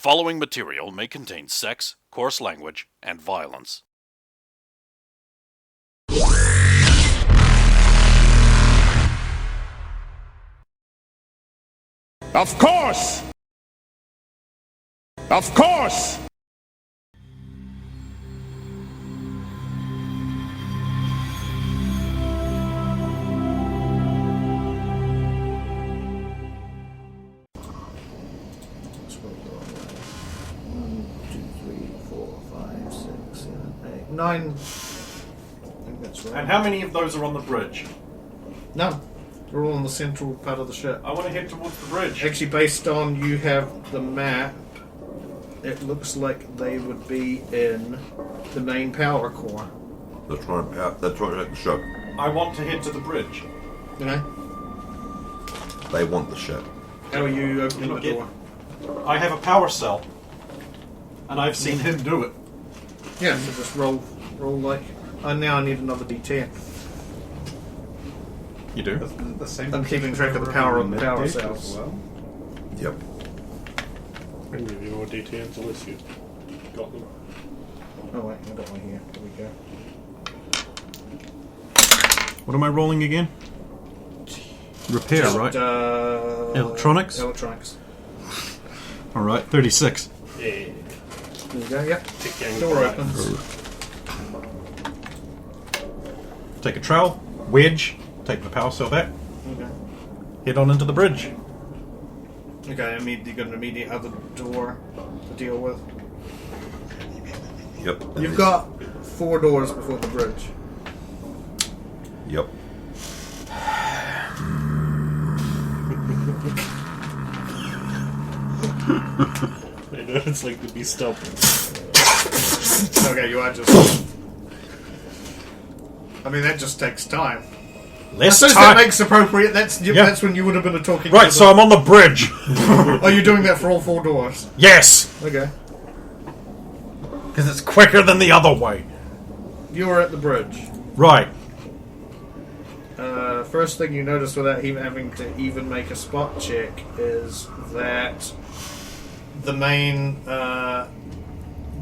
following material may contain sex, coarse language, and violence. Of course! Of course! Nine. I think that's right. And how many of those are on the bridge? None. They're all in the central part of the ship. I want to head towards the bridge. Actually, based on you have the map, it looks like they would be in the main power core. They're trying to take the ship. I want to head to the bridge. You know? They want the ship. How are you opening You're the not door? I have a power cell. And I've seen him do it. Yeah, so just roll like... Oh, now I need another D10. You do? The same I'm keeping track of the power of the power cells. as well. Yep. I can give you more details unless you've got them. Oh wait, I got one here. There we go. What am I rolling again? Repair, Just, right? Electronics? Electronics. Alright, 36. Yeah. There you go, yep. Tick Door opens. Take a trowel, wedge, take the power cell back, Okay. head on into the bridge. Okay, you got an immediate other door to deal with. Yep. You've got 4 doors before the bridge. Yep. I know it's like to be stubborn. Okay, you are just... I mean, that just takes time. Less I suppose time! that makes appropriate. That's Yeah. that's when you would have been talking. Right, so I'm on the bridge! Are you doing that for all 4 doors? Yes! Okay. Because it's quicker than the other way. You're at the bridge. Right. First thing you notice without even having to even make a spot check is that the main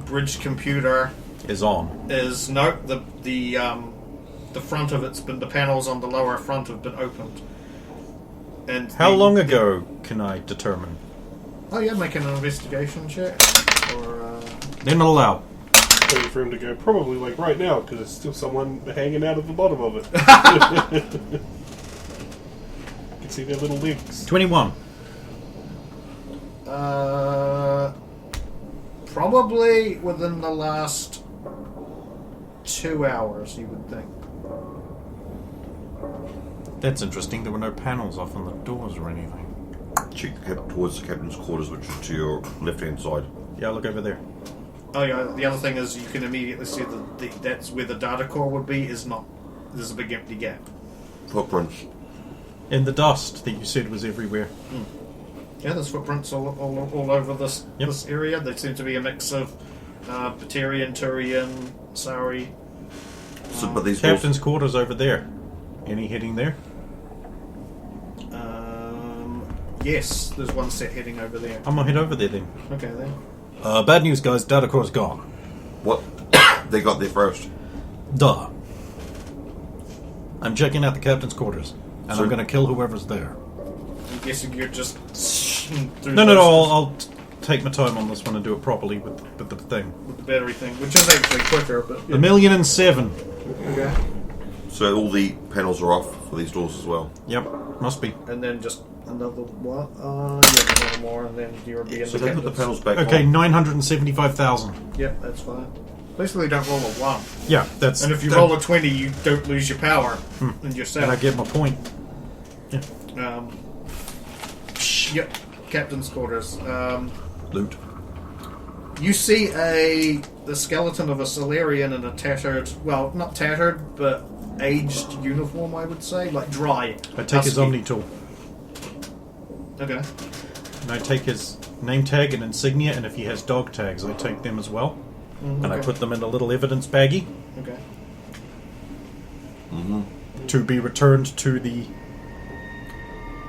bridge computer Is on. is the front of it's been, the panels on the lower front have been opened. And How long ago can I determine? Oh yeah, make an investigation check. Or They're not allowed. Waiting for him to go, probably like right now, because there's still someone hanging out at the bottom of it. You can see their little legs. 21. probably within the last 2 hours, you would think. That's interesting. There were no panels off on the doors or anything. Check towards the captain's quarters, which is to your left-hand side. Yeah, look over there. Oh yeah, the other thing is you can immediately see that that's where the data core would be. Is not. There's a big empty gap. Footprints. In the dust that you said was everywhere. Yeah, there's footprints all over this Yep. this area. They seem to be a mix of Batarian, Turian, Sauri. So, but these doors, Captain's quarters over there. Any heading there? Yes, there's one set heading over there. I'm gonna head over there then. Okay, then. Bad news, guys. Data core's gone. what? They got there first. Duh. I'm checking out the captain's quarters, and So- I'm gonna kill whoever's there. I'm guessing you're just through No, those I'll take my time on this one and do it properly with the thing. with the battery thing, which is actually quicker, but A 1,000,007. okay. So all the panels are off for these doors as well. Yep, must be. And then just another what? Yeah, one more, and then you'll be in So the they put the captain's. panels back Okay, on. 975,000. Yep, that's fine. Basically, don't roll a 1. Yeah, that's. And if you that- roll a 20, you don't lose your power and your and I cell. get my point. Yeah. Yep, captain's quarters. Loot. You see the skeleton of a Solarian in a tattered, well, not tattered, but aged uniform, I would say, like dry. I take his husky. Omni tool. Okay. And I take his name tag and insignia, and if he has dog tags, I take them as well. And I okay. put them in a little evidence baggie Okay. to be returned to the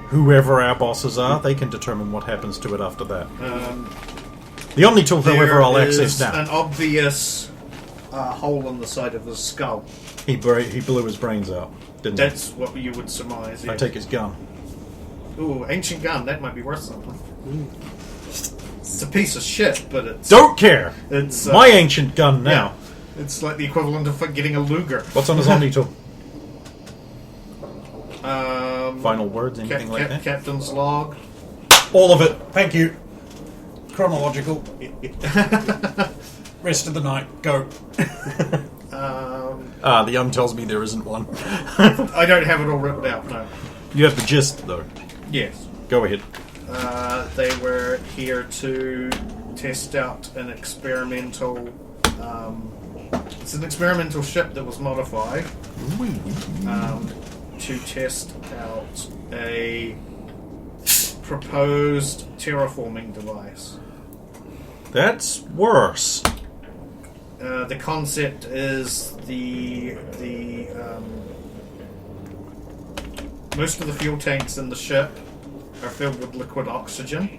whoever our bosses are. They can determine what happens to it after that. The Omni tool, however, I'll There access is now. an obvious hole in the side of his skull. He blew his brains out, didn't That's what you would surmise. he? I Yes. take his gun. Ooh, ancient gun. That might be worth something. It's a piece of shit, but it's Don't care! It's My ancient gun now. It's like the equivalent of getting a Luger. What's on his Omni tool? Final words, anything like that? Captain's log. All of it. Thank you. Chronological. Rest of the night. Go. The young tells me there isn't one. I don't have it all written out. No. You have the gist, though. Yes. Go ahead. They were here to test out an experimental. It's an experimental ship that was modified to test out a proposed terraforming device. That's worse. The concept is the most of the fuel tanks in the ship are filled with liquid oxygen.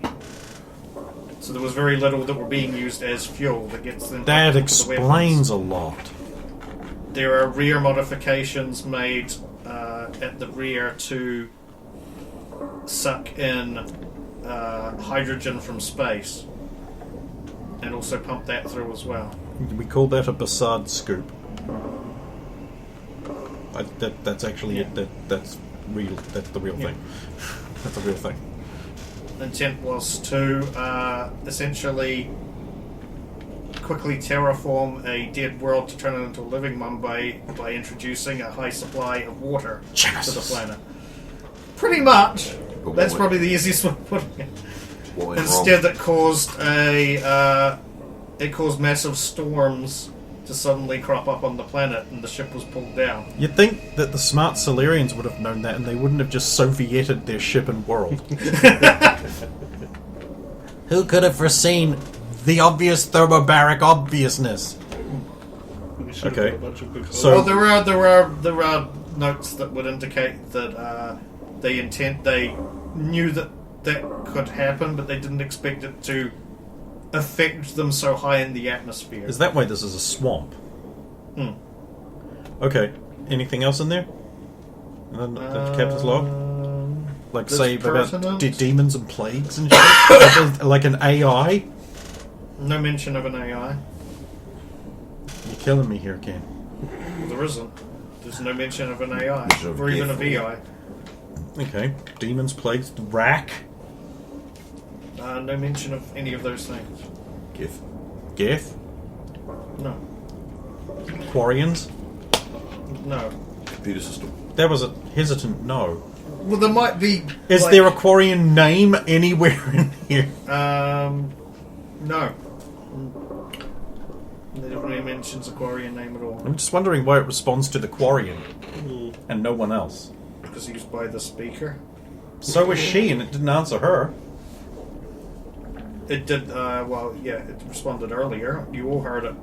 So there was very little that were being used as fuel that gets them. That into the explains weapons. a lot. There are rear modifications made at the rear to suck in hydrogen from space, and also pump that through as well. We call that a Bassad scoop. That's actually it. That's real. That's the real thing. That's a real thing. Intent was to essentially quickly terraform a dead world to turn it into a living one by introducing a high supply of water to the planet. Pretty much. That's probably the easiest way of putting it. Instead, it caused massive storms to suddenly crop up on the planet, and the ship was pulled down. You'd think that the smart Solarians would have known that, and they wouldn't have just Sovieted their ship and world. Who could have foreseen the obvious thermobaric obviousness? Okay. So Well, there are notes that would indicate that they knew that could happen, but they didn't expect it to affect them so high in the atmosphere. is that why this is a swamp? Okay. Anything else in there? The captain's log? Like That's say about pertinent. demons and plagues and shit? Like an AI? No mention of an AI. You're killing me here, Ken. Well, there isn't. There's no mention of an AI, Mention of or even a gift. VI. Okay. Demons, plagues, rack, No mention of any of those things. Gith. Geth, No. Quarians. No. Computer system. That was a hesitant no. Well, there might be... Is there a Quarian name anywhere in here? No. Nobody mentions a Quarian name at all. I'm just wondering why it responds to the Quarian and no one else. Because used by the speaker. So was she, and it didn't answer her. It did, well, yeah, it responded earlier. You all heard it.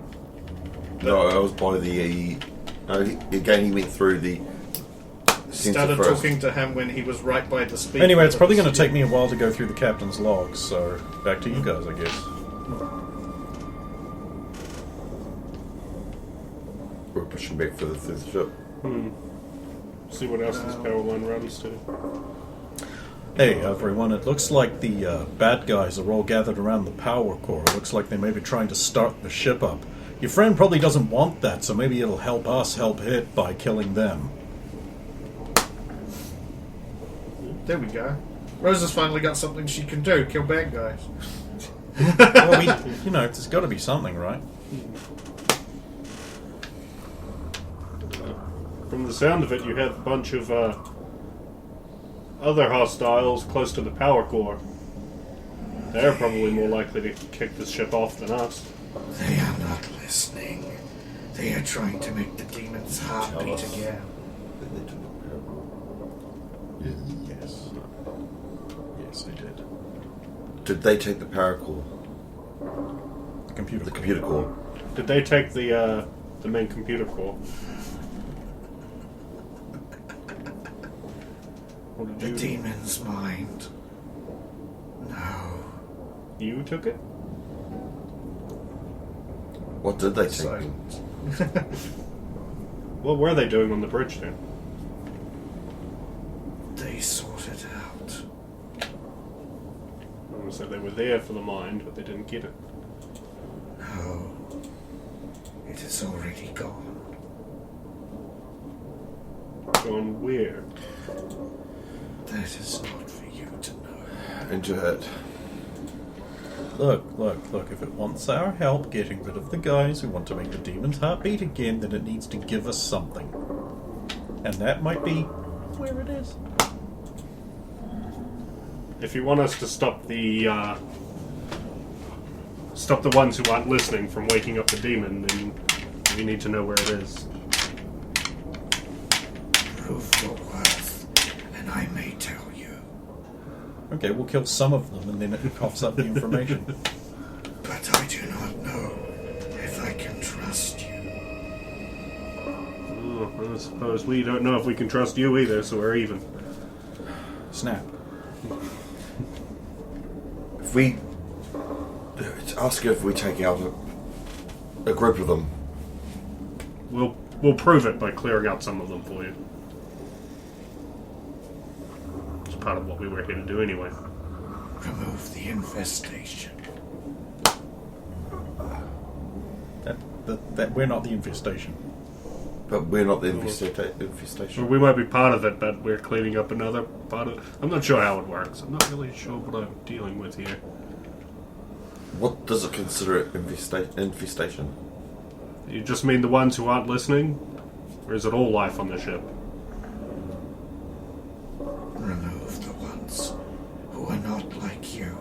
No, I was by the. No, again, he went through the. Sensor Started first. talking to him when he was right by the speaker. Anyway, it's but probably going to take me a while to go through the captain's logs, so back to you guys, I guess. We're pushing back further through the ship. See what else this power line runs to. Hey, everyone, it looks like the bad guys are all gathered around the power core. It looks like they may be trying to start the ship up. Your friend probably doesn't want that, so maybe it'll help us help it by killing them. There we go. Rose has finally got something she can do. Kill bad guys. Well, there's got to be something, right? From the sound of it, you have a bunch of other hostiles close to the power core. They're probably more likely to kick this ship off than us. They are not listening. They are trying to make the demon's heart Tell beat us. again. Then they took the power. Yes. Yes, I did. Did they take the power core? The computer. The computer core. Did they take the main computer core? Or did The you? demon's mind. No. You took it? What did they take? So- What were they doing on the bridge then? They sorted out. I want to say they were there for the mine, but they didn't get it. No. It is already gone. Gone where? That is not for you to know. Into it. Look. If it wants our help getting rid of the guys who want to make the demon's heart beat again, then it needs to give us something. And that might be where it is. If you want us to stop the ones who aren't listening from waking up the demon, then we need to know where it is. Prove your worth, and I may tell you. Okay, we'll kill some of them, and then it coughs up the information. But I do not know if I can trust you. Oh, I suppose we don't know if we can trust you either, so we're even. Snap. If we ask if we take out a group of them, We'll prove it by clearing out some of them for you. It's part of what we were here to do anyway. Remove the infestation. That we're not the infestation. but we're not the Well, infestation. we might be part of it, but we're cleaning up another part of it. I'm not sure how it works. I'm not really sure what I'm dealing with here. What does it consider it infestation? You just mean the ones who aren't listening? Or is it all life on the ship? Remove the ones who are not like you.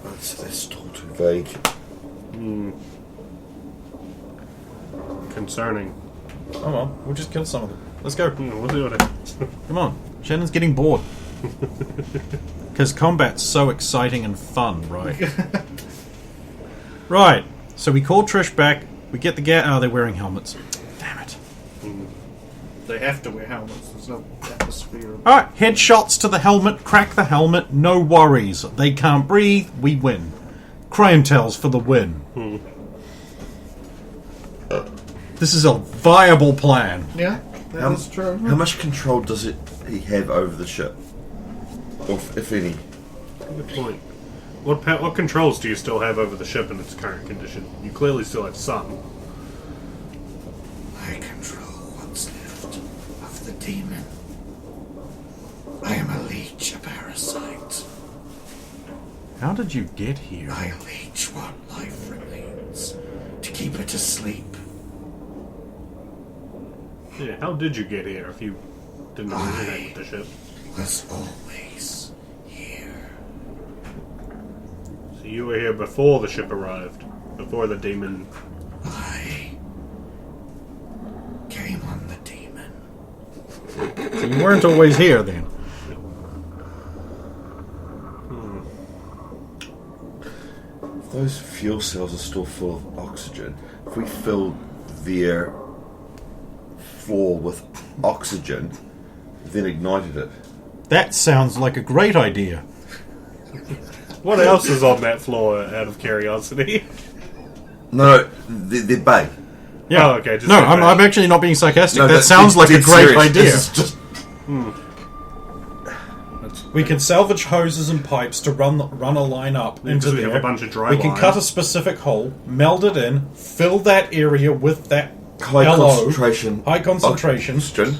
They're still too vague. Concerning. Oh well, we'll just kill some of them. Let's go. We'll do it. Come on. Shannon's getting bored. Because combat's so exciting and fun, right? Right. So we call Trish back. We get the Oh, they're wearing helmets. Damn it. They have to wear helmets. There's no atmosphere. Alright, headshots to the helmet. Crack the helmet. No worries. They can't breathe. We win. Crayon tails for the win. This is a viable plan. Yeah, that is true. How much control does he have over the ship? Or if any? Good point. What controls do you still have over the ship in its current condition? You clearly still have some. I control what's left of the demon. I am a leech, a parasite. How did you get here? I leech what life remains to keep it asleep. Yeah, how did you get here if you didn't originate with the ship? Was always here. So you were here before the ship arrived? Before the demon... I came on the demon. So you weren't always here then. If those fuel cells are still full of oxygen, if we fill their floor with oxygen, then ignited it. That sounds like a great idea. What else is on that floor, out of curiosity? No, they're bay. Yeah. Oh, okay, just no, go back. I'm actually not being sarcastic. No, that that's sounds like a dead great serious. idea. This is just We can salvage hoses and pipes to run a line up Yeah, into 'cause we there. have a bunch of dry We can line. cut a specific hole, meld it in, fill that area with that high LO, concentration. high concentration, Oxygen.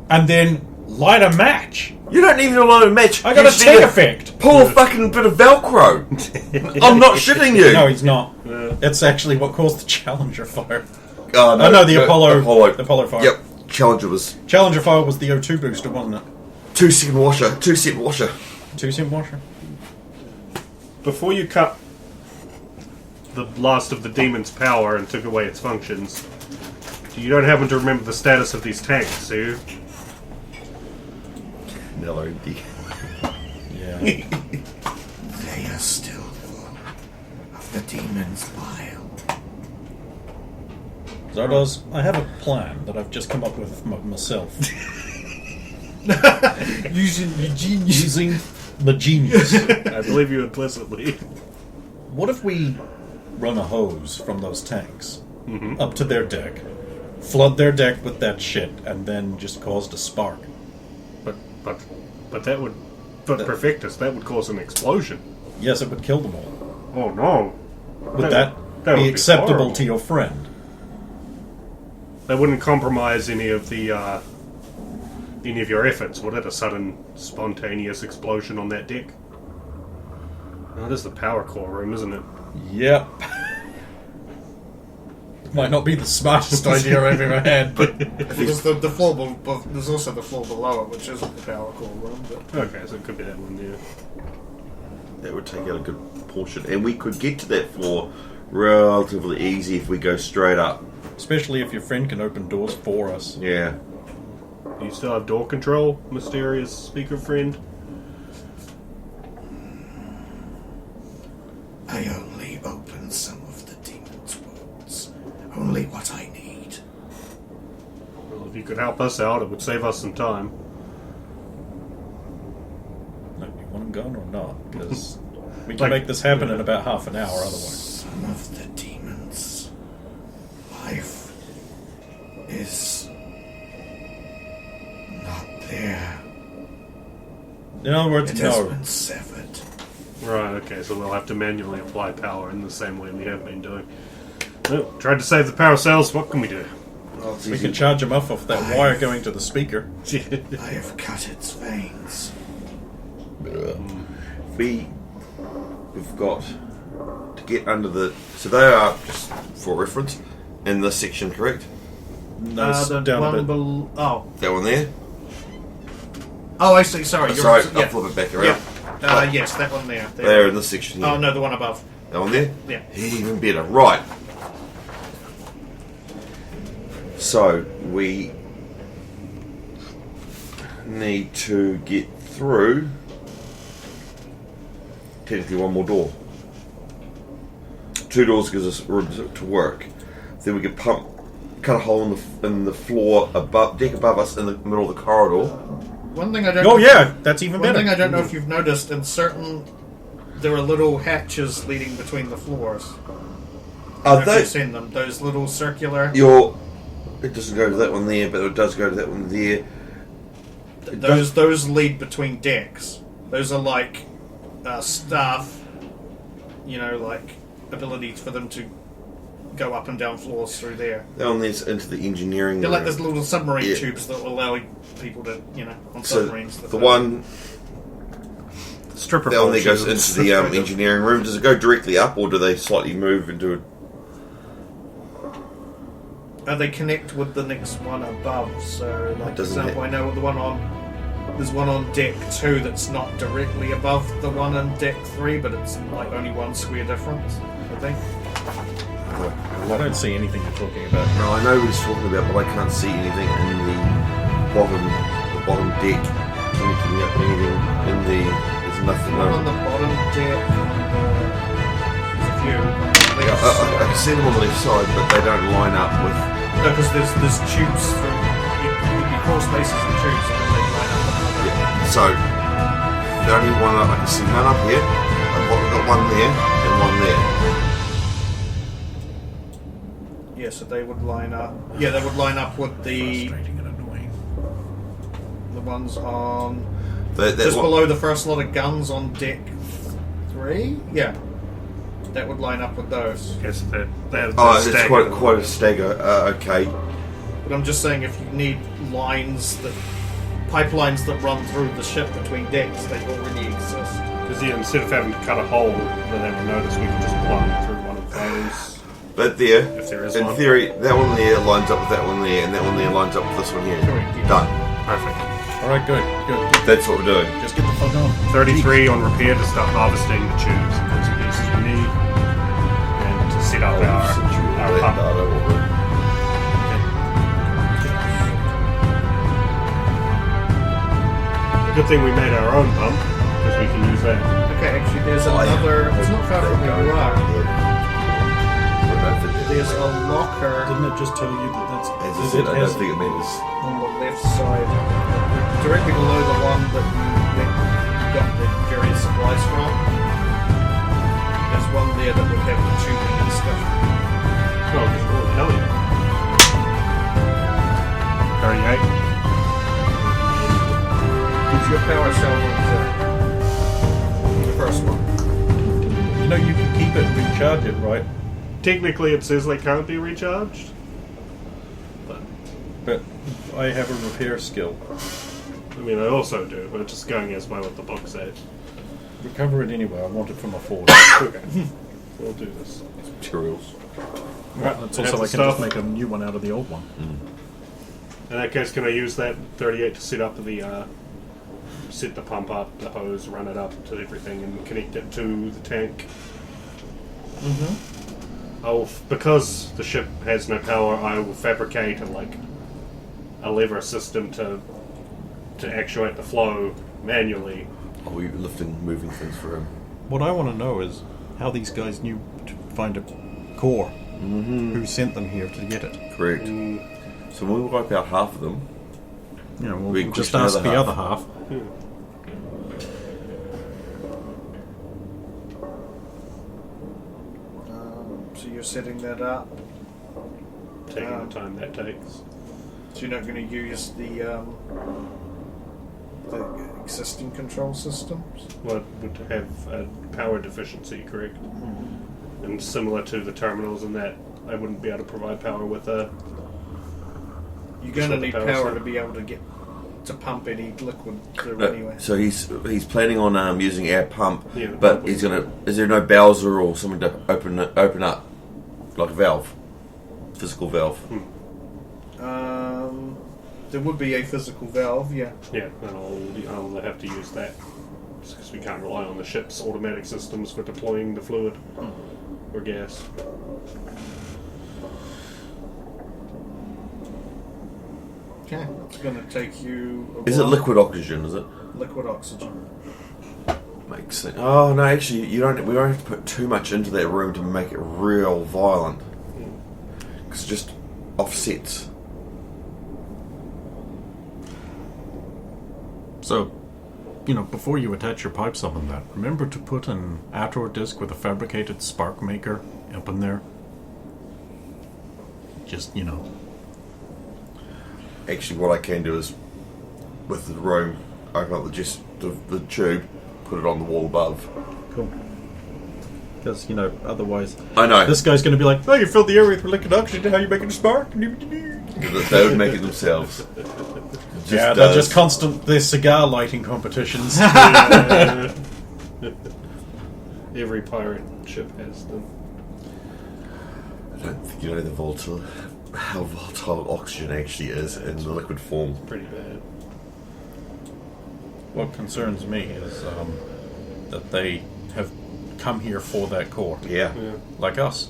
and then light a match. You don't even know a match. I got You a just take need to effect. Pull a fucking bit of Velcro. I'm not shitting you. No, he's not. It's actually what caused the Challenger fire. Oh, Oh no, the Apollo fire. Yep, Challenger was Challenger fire was the O2 booster, wasn't it? 2 second washer. 2 second washer. 2-cent washer. Before you cut the last of the demon's power and took away its functions, you don't happen to remember the status of these tanks, do you? No, empty. Yeah. They are still full of the demon's bile. Zardoz, I have a plan that I've just come up with myself. Using your genius. Using the genius. I believe you implicitly. What if we run a hose from those tanks up to their deck, flood their deck with that shit, and then just caused a spark. But that would... But Perfectus, that would cause an explosion. Yes, it would kill them all. Oh, no. Would that would be acceptable horrible. to your friend? That wouldn't compromise any of the, any of your efforts, would it? A sudden, spontaneous explosion on that deck? Oh, that is the power core room, isn't it? Yep. Might not be the smartest idea I've ever had, but There's the floor there's also the floor below it, which isn't the power core room. But Okay, so it could be that one there. That would take out a good portion. And we could get to that floor relatively easy if we go straight up. especially if your friend can open doors for us. Yeah. Do you still have door control, mysterious speaker friend? I only open some of the demon's wounds. Only what I need. Well, if you could help us out, it would save us some time. Look, you want them gone or not? Because we can make this happen in about half an hour otherwise. Some of the demons' life is not there. In other words, It has no. been severed. Right, okay, so we'll have to manually apply power in the same way we have been doing. Well, tried to save the power cells, what can we do? Oh, it's We easy. can charge them off that wire going to the speaker. I have cut its veins. We've got to get under the... So they are, just for reference, in this section, correct? No, The down a one bit. below. Oh. That one there? Oh, I see. Sorry. you're Sorry, right. I'll flip it back around. Yeah. Yes, that one there. They're in this section here. Oh, no, the one above. That one there? Yeah. Even better. Right. So, we need to get through technically one more door. 2 doors gives us room to work. Then we can cut a hole in the floor deck above us in the middle of the corridor. One thing I don't. Oh yeah, that's even One better. thing I don't know if you've noticed, in certain, there are little hatches leading between the floors. I don't know if you've seen them. Those little circular. It doesn't go to that one there, but it does go to that one there. Those lead between decks. Those are like staff. Like abilities for them to go up and down floors through there. That one there's into the engineering They're like room. those little submarine Yeah. tubes that will allow people to, on So submarines. the one Stripper that one pole there goes shields. into the engineering room. Does it go directly up, or do they slightly move into it? They connect with the next one above. So, like, for doesn't example, I know the one on. There's one on deck 2 that's not directly above the one on deck 3, but it's like only one square difference, I think. I don't see anything you're talking about. No, I know what he's talking about, but I can't see anything in the bottom deck. Anything up, anything in the. There's nothing. One on No. the bottom deck. There's a few. I can see them on the left side, but they don't line up with. No, because there's tubes through. You crawl spaces and tubes, and then they line up. Yeah. So the only one I can see none up here. I've got one there and one there. Yeah, so they would line up. Yeah, they would line up with the Frustrating and annoying. ones on That just one- below the first lot of guns on deck 3. Yeah, that would line up with those. Yes, that Oh, that's it's quite a stagger. Okay. But I'm just saying, if you need pipelines that run through the ship between decks, they already exist. Because instead of having to cut a hole where they would notice, we can just plumb through one of those. But there, If there is in one. theory, that one there lines up with that one there, and that one there lines up with this one here. Correct, yes. Done. Perfect. Alright, good. That's what we're doing. Just get the fuck on. 33 on repair to start harvesting the tubes and bits and pieces we need. And to set up our pump. Good thing we made our own pump, because we can use that. Okay, actually, there's another. It's not far from where you are. There's a locker Didn't it just tell you that that's... As I said, I don't think it matters. on the left side, directly below the one that you got the various supplies from. There's one there that would have the tubing and 38. What's your power cell on the first one? You know, you can keep it and recharge it, right? Technically, it says they can't be recharged. But I have a repair skill. I mean, I also do, but just going as by what the book said. Recover it anyway. I want it for my forge. Okay. We'll do this. Materials. Right, that's Have also the I can just stuff. make a new one out of the old one. In that case, can I use that 38 to set up the set the pump up, the hose, run it up to everything, and connect it to the tank? Mm-hmm. Because the ship has no power, I will fabricate a lever system to actuate the flow manually. Are we moving things for him? What I want to know is how these guys knew to find a core. Mm-hmm. Who sent them here to get it? Correct. So when we wipe out half of them, You know, We we'll just question ask the the other other half. So you're setting that up. Taking the time that takes. So you're not going to use the existing control systems? Well, it would have a power deficiency, correct? And similar to the terminals in that I wouldn't be able to provide power with a... You're going to Just need with the power power to be able to pump any liquid through no, anyway. so he's planning on using air pump, Yeah, the but pump he's would- gonna. Is there no Bowser or something to open up, like a valve, physical valve? There would be a physical valve, yeah. Yeah, and I'll have to use that. Because we can't rely on the ship's automatic systems for deploying the fluid or gas. Okay, it's going to take you. Is it liquid oxygen? Is it? Liquid oxygen. Makes sense. Oh no, actually, we don't have to put too much into that room to make it real violent. Because it just offsets. So, you know, before you attach your pipes up on that, remember to put an Ator disc with a fabricated spark maker up in there. Just, you know. Actually, what I can do is, with the room, open up the tube, put it on the wall above. Cool. Because, you know, otherwise... I know. This guy's going to be like, oh, you filled the air with liquid oxygen, how are you making a spark? They would make it themselves. Yeah, they're just they're cigar lighting competitions. Every pirate ship has them. I don't think you know how volatile oxygen actually is in the liquid form. Pretty bad. What concerns me is that they have come here for that core. Yeah. Like us.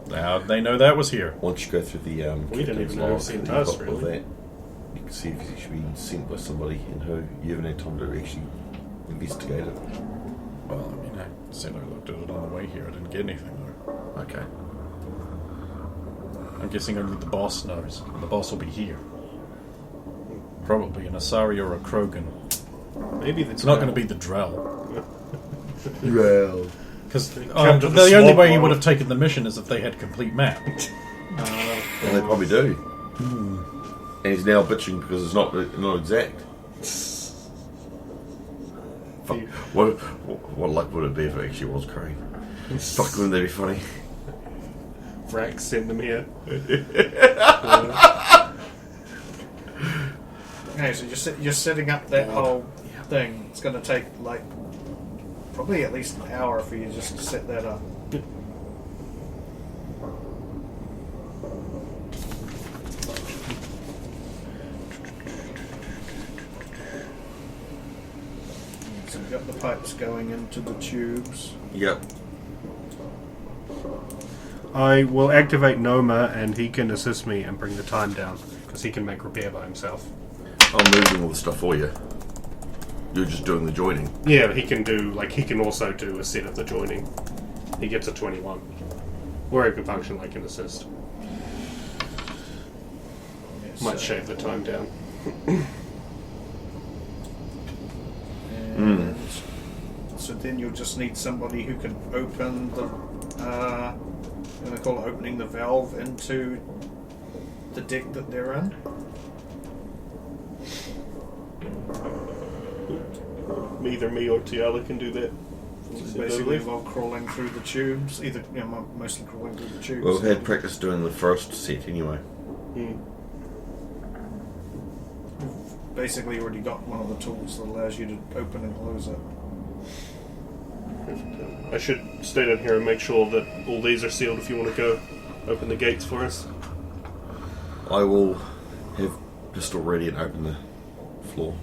Now they know that was here. Once you go through the We didn't even know who sent you've us, got all really. that, you can see if it's actually been sent by somebody and who you haven't had time to actually investigate it. Well, I mean, I said I looked at it on the way here. I didn't get anything though. Okay. I'm guessing only the boss knows. And the boss will be here. Probably an Asari or a Krogan. Maybe It's not going to be the Drell. Well, Because come to the the only swamp way he world. would have taken the mission is if they had complete map. well, they probably do. And he's now bitching because it's not exact. Fuck. What luck would it be if it actually was Crane? Fuck, wouldn't that be funny? Vrax sent them here. Okay, so you're setting up that whole thing. It's going to take probably at least an hour for you just to set that up. So we've got the pipes going into the tubes. Yep. I will activate Noma and he can assist me and bring the time down. Because he can make repair by himself. I'm moving all the stuff for you. You're just doing the joining. Yeah, he can he can also do a set of the joining. He gets a 21. Or he can function like an assist. Yes, Might shave the time down. And so then you'll just need somebody who can open the. I'm going to call it opening the valve into the deck that they're in. Either me or Tiala can do that. So basically, while crawling through the tubes, mostly crawling through the tubes. Well, we've had practice doing the first set anyway. Basically, already got one of the tools that allows you to open and close it. I should stay down here and make sure that all these are sealed if you want to go open the gates for us. I will have pistol ready and open the floor.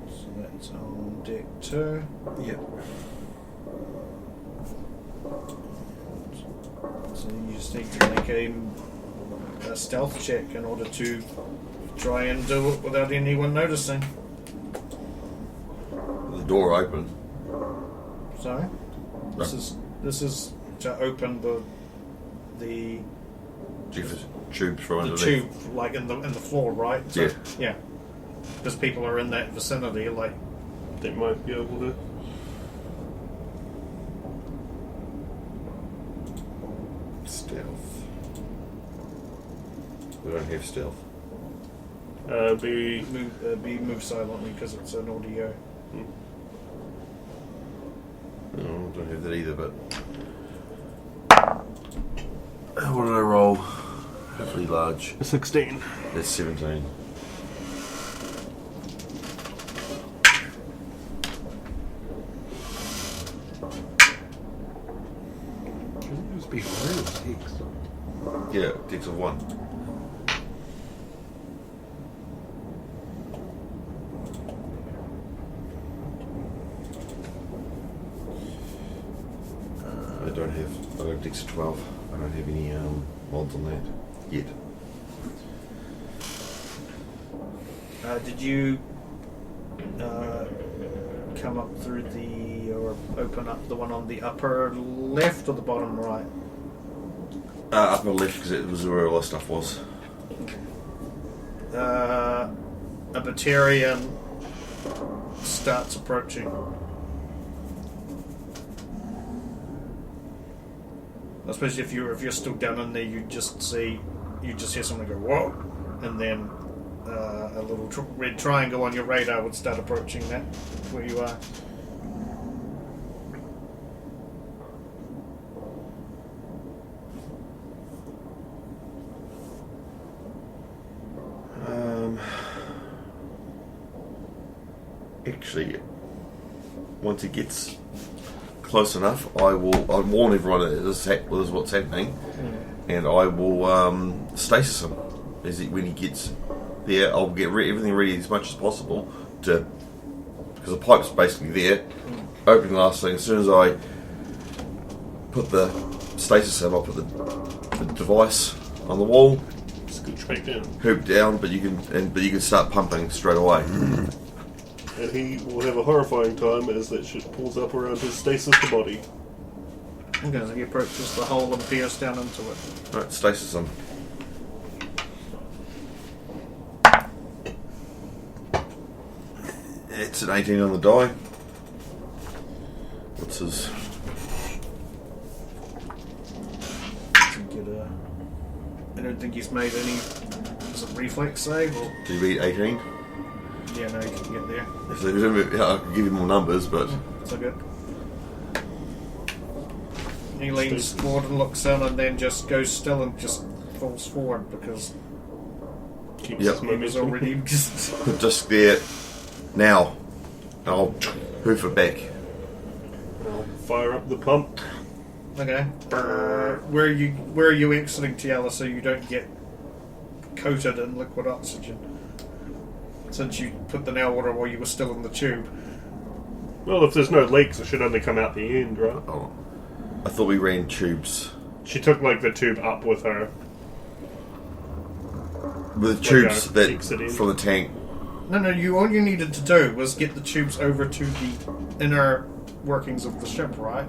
So that's on deck 2. Yep. So you just need to make a stealth check in order to try and do it without anyone noticing. The door open. Sorry? This is to open the Tubes from underneath. tube, like in the floor, right? So, Yeah. Yeah. Because people are in that vicinity, like. They might be able to. Stealth. We don't have stealth. Be Move silently because it's an audio. No, I don't have that either, but... What did I roll? Hopefully large. 16. That's 17. Must be real six. Yeah, decks of 1. I got decks of 12. I don't have any mods on that yet. Did you come up through or open up the one on the upper left or the bottom right? Upper left because it was where all the stuff was. A Batarian starts approaching. I suppose if you're still down in there, you just hear someone go whoa, and then a little red triangle on your radar would start approaching that where you are. Actually, once it gets close enough, I'll warn everyone that this is what's happening, and I will stasis him when he gets there. I'll get everything ready as much as possible because the pipe's basically there. Opening the last thing. As soon as I put the stasis in, I'll put the device on the wall. Scooch back down. Hoop down, but you can start pumping straight away. And he will have a horrifying time as that shit pulls up around his stasis body. Okay, so he approaches the hole and peers down into it. Alright, stasis him. It's an 18 on the die. What's his? I don't think he's made any. Is it reflex save or? Did he beat 18? Yeah, no, he can get there. So, I could give you more numbers, but It's all good. He leans forward and looks in and then just goes still and just falls forward because Keeps Yep. his he was momentum. already just. just there now. I'll hoof it back. I'll fire up the pump. Okay. Where are you exiting, Tiala, so you don't get coated in liquid oxygen? Since you put the nail water while you were still in the tube. Well, if there's no leaks, it should only come out the end, right? Oh, I thought we ran tubes. She took like the tube up with her. With tubes a that exit in. from the tank. No, all you needed to do was get the tubes over to the inner workings of the ship, right?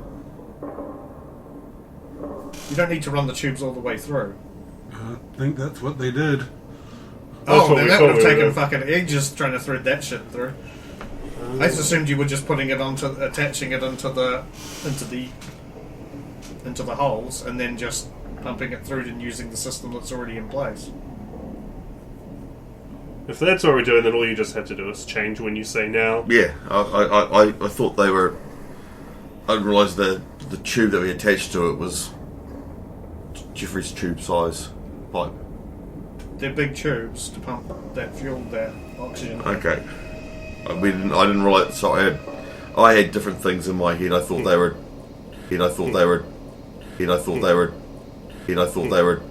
You don't need to run the tubes all the way through. I think that's what they did. Oh, what then we that thought would have we were taken doing. fucking ages trying to thread that shit through. I just assumed you were just putting it attaching it into the into the holes and then just pumping it through and using the system that's already in place. If that's what we're doing, then all you just have to do is change when you say now. Yeah, I thought they were. I didn't realise the tube that we attached to it was Jeffrey's tube size pipe. They're big tubes to pump that fuel, that oxygen. Okay, I didn't realise. So I had different things in my head. I thought they were. I thought they were.